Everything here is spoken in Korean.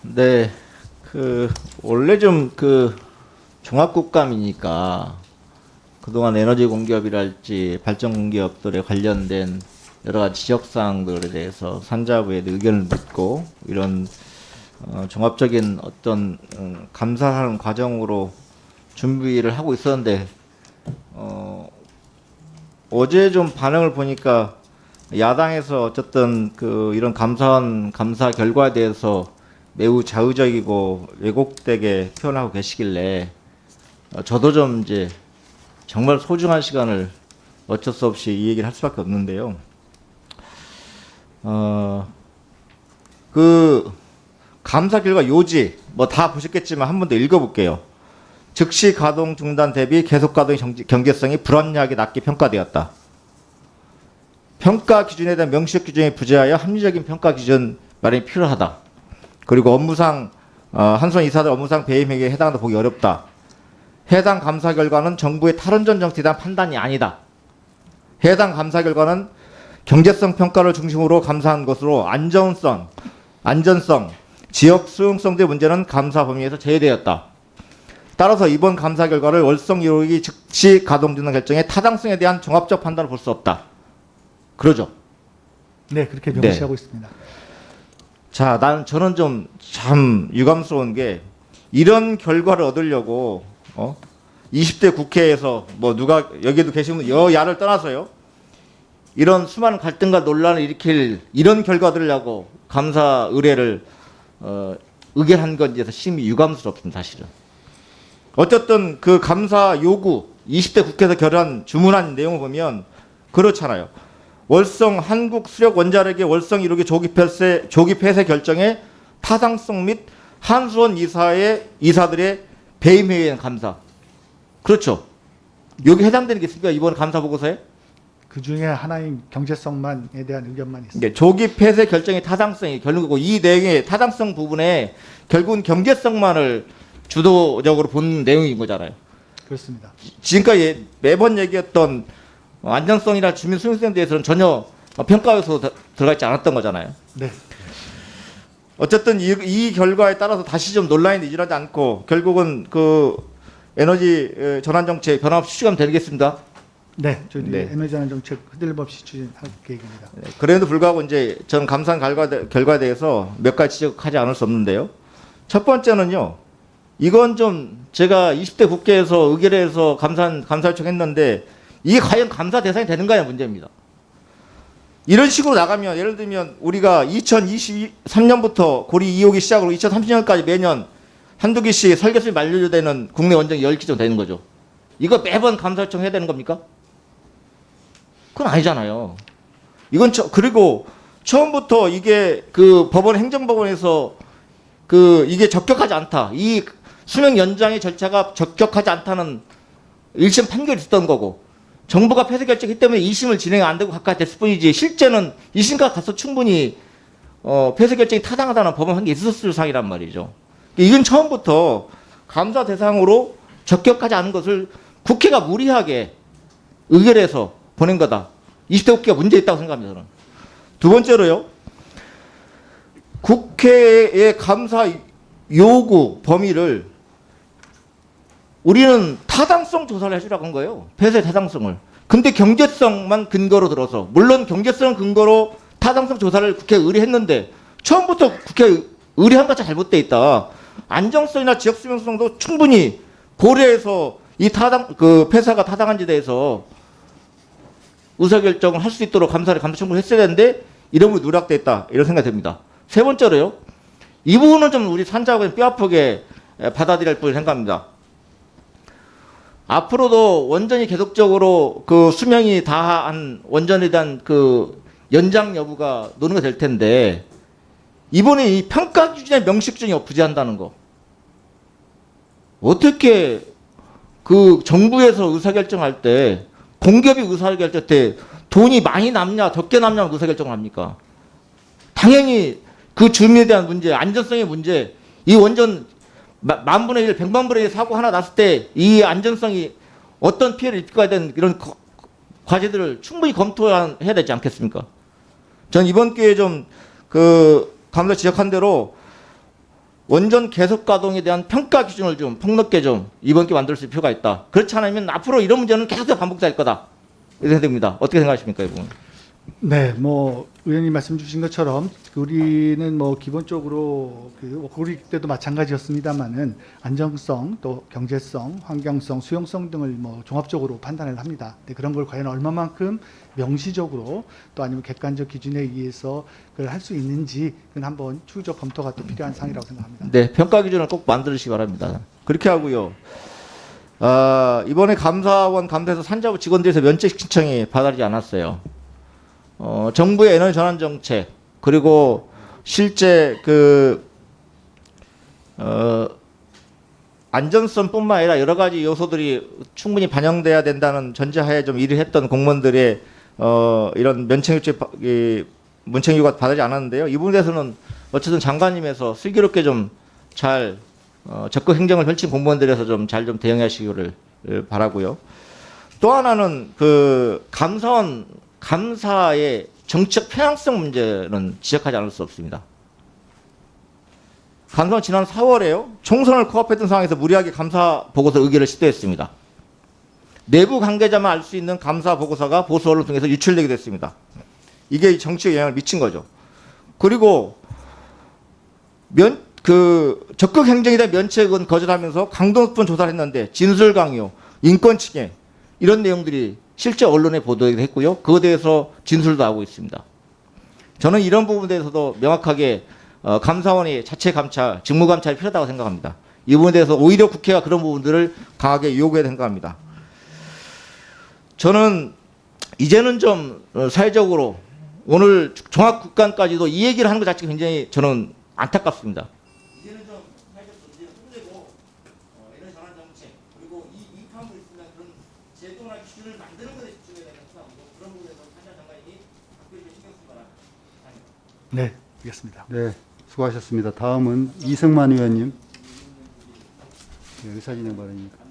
네. 원래 좀 종합국감이니까 그동안 에너지 공기업이랄지 발전 공기업들에 관련된 여러 가지 지적사항들에 대해서 산자부의 의견을 묻고 이런 종합적인 어떤 감사하는 과정으로 준비를 하고 있었는데 어제 좀 반응을 보니까 야당에서 어쨌든 이런 감사 결과에 대해서 매우 자의적이고 왜곡되게 표현하고 계시길래 저도 좀 이제 정말 소중한 시간을 어쩔 수 없이 이 얘기를 할 수밖에 없는데요. 감사 결과 요지 뭐 다 보셨겠지만 한 번 더 읽어볼게요. 즉시 가동 중단 대비 계속 가동의 경제성이 불합리하게 낮게 평가되었다. 평가 기준에 대한 명시적 규정에 부재하여 합리적인 평가 기준 마련이 필요하다. 그리고 업무상 한손 이사들 업무상 배임 행위에 해당한다 보기 어렵다. 해당 감사 결과는 정부의 탈원전 정책에 대한 판단이 아니다. 해당 감사 결과는 경제성 평가를 중심으로 감사한 것으로 안전성, 지역 수용성 등 문제는 감사 범위에서 제외되었다. 따라서 이번 감사 결과를 월성 1호기 즉시 가동 중단 결정의 타당성에 대한 종합적 판단을 볼 수 없다. 그러죠? 네, 그렇게 명시하고 있습니다. 자, 저는 좀 참 유감스러운 게 이런 결과를 얻으려고 20대 국회에서 뭐 누가 여기도 계시면 여야를 떠나서요. 이런 수많은 갈등과 논란을 일으킬 이런 결과들이라고 감사 의뢰를 의결한 건지에 대해서 심히 유감스럽습니다, 사실은. 어쨌든 그 감사 요구 20대 국회에서 결의한 주문한 내용을 보면 그렇잖아요. 월성 한국 수력 원자력의 월성 1호기 조기 폐쇄 결정의 타당성 및 한수원 이사들의 배임 행위에 대한 감사. 그렇죠. 여기 해당되는 게 있습니까? 이번 감사 보고서에? 그 중에 하나인 경제성만에 대한 의견만 있습니다. 조기 폐쇄 결정의 타당성이 결국은 이 내용의 타당성 부분에 결국은 경제성만을 주도적으로 본 내용인 거잖아요. 그렇습니다. 지금까지 매번 얘기했던 안전성이나 주민 수용성에 대해서는 전혀 평가 요소 들어가 있지 않았던 거잖아요. 네. 어쨌든 이 결과에 따라서 다시 좀 논란이 일어나지 않고 결국은 에너지 전환 정책 변함없이 추진하면 되겠습니다. 네, 저희 네. 에너지 전환 정책 흔들림없이 추진할 계획입니다. 네, 그래도 불구하고 이제 전 감사한 결과에 대해서 몇 가지 지적하지 않을 수 없는데요. 첫 번째는요. 이건 좀 제가 20대 국회에서 의결해서 감사 요청했는데 이게 과연 감사 대상이 되는가의 문제입니다. 이런 식으로 나가면 예를 들면 우리가 2023년부터 고리 2호기 시작으로 2030년까지 매년 한두 개씩 설계수이 만료되는 국내 원전이 10기 정도 되는 거죠. 이거 매번 감사 요청해야 되는 겁니까? 그건 아니잖아요. 이건 그리고 처음부터 이게 행정법원에서 이게 적격하지 않다. 이 수명 연장의 절차가 적격하지 않다는 1심 판결이 있었던 거고 정부가 폐쇄 결정했기 때문에 2심을 진행 안 되고 가까이 됐을 뿐이지 실제는 2심까지 가서 충분히 폐쇄 결정이 타당하다는 법원 판결이 있었을 사항이란 말이죠. 이건 처음부터 감사 대상으로 적격하지 않은 것을 국회가 무리하게 의결해서 보낸 거다. 20대 국회가 문제 있다고 생각합니다. 저는. 두 번째로요. 국회의 감사 요구 범위를 우리는 타당성 조사를 해주라고 한 거예요. 폐쇄 타당성을. 근데 경제성만 근거로 들어서 물론 경제성 근거로 타당성 조사를 국회에 의뢰했는데 처음부터 국회에 의뢰한 것이 잘못돼 있다. 안정성이나 지역 수용성도 충분히 고려해서 이 폐쇄가 타당한지에 대해서 의사결정을 할 수 있도록 감사 청구를 했어야 되는데 이런 부분이 누락돼 있다. 이런 생각이 듭니다. 세 번째로요. 이 부분은 좀 우리 산자하고 뼈아프게 받아들여야 할 부분이 생각합니다. 앞으로도 원전이 계속적으로 수명이 다한 원전에 대한 연장 여부가 논의가 될 텐데 이번에 이 평가 기준의 명시 기준이 부재한다는 거. 어떻게 정부에서 의사결정할 때 공기업이 의사결정할 때 돈이 많이 남냐 적게 남냐 의사결정을 합니까? 당연히 그 주민에 대한 문제, 안전성의 문제, 이 원전 만분의 1, 100만 분의 1 사고 하나 났을 때 이 안전성이 어떤 피해를 입게 되는 이런 과제들을 충분히 검토해야 되지 않겠습니까? 전 이번 기회에 좀 감사 지적한 대로 원전 계속 가동에 대한 평가 기준을 좀 폭넓게 좀 이번 기 만들 수 있을 필요가 있다. 그렇지 않으면 앞으로 이런 문제는 계속 반복될 거다. 이렇게 생각됩니다. 어떻게 생각하십니까, 이 부분? 네, 뭐 의원님 말씀 주신 것처럼 우리는 뭐 기본적으로 우리 때도 마찬가지였습니다만은 안정성, 또 경제성, 환경성, 수용성 등을 뭐 종합적으로 판단을 합니다. 네, 그런 걸 과연 얼마만큼 명시적으로 또 아니면 객관적 기준에 의해서 그걸 할 수 있는지 그건 한번 추후적 검토가 또 필요한 사항이라고 생각합니다. 네, 평가 기준을 꼭 만드시기 바랍니다. 그렇게 하고요. 이번에 감사원 감사에서 산자부 직원들에서 면책 신청이 받아들이지 않았어요. 정부의 에너지 전환 정책 그리고 실제 안전성뿐만 아니라 여러 가지 요소들이 충분히 반영돼야 된다는 전제하에 좀 일을 했던 공무원들의 이런 문책 요구가 받아들이지 않았는데요. 이 부분에 대해서는 어쨌든 장관님에서 슬기롭게 좀 잘 적극 행정을 펼친 공무원들에서 좀 잘 좀 대응하시기를 바라고요. 또 하나는 감사의 정치적 편향성 문제는 지적하지 않을 수 없습니다. 감사원 지난 4월에요. 총선을 코앞했던 상황에서 무리하게 감사 보고서 의결을 시도했습니다. 내부 관계자만 알 수 있는 감사 보고서가 보수 언론을 통해서 유출되게 됐습니다. 이게 정치에 영향을 미친 거죠. 그리고 적극 행정에 대한 면책은 거절하면서 강도 높은 조사를 했는데 진술 강요, 인권 침해 이런 내용들이 실제 언론에 보도되기도 했고요. 그거에 대해서 진술도 하고 있습니다. 저는 이런 부분에 대해서도 명확하게 감사원이 자체 감찰, 직무 감찰이 필요하다고 생각합니다. 이 부분에 대해서 오히려 국회가 그런 부분들을 강하게 요구해야 생각합니다. 저는 이제는 좀 사회적으로 오늘 종합국감까지도 이 얘기를 하는 것 자체가 굉장히 저는 안타깝습니다. 이제는 좀 사회적 문제를 혼내고 에너지 전환 정책 그리고 이 위판을 있으면 그런 제도나 기준을 만드는 것에 집중해야 되는 상황이고 그런 부분에서 한자 장관님이 각별히 신경 쓰기 바랍니다. 네, 알겠습니다. 네, 수고하셨습니다. 다음은 이승만 의원님. 네, 의사진행 발언입니다.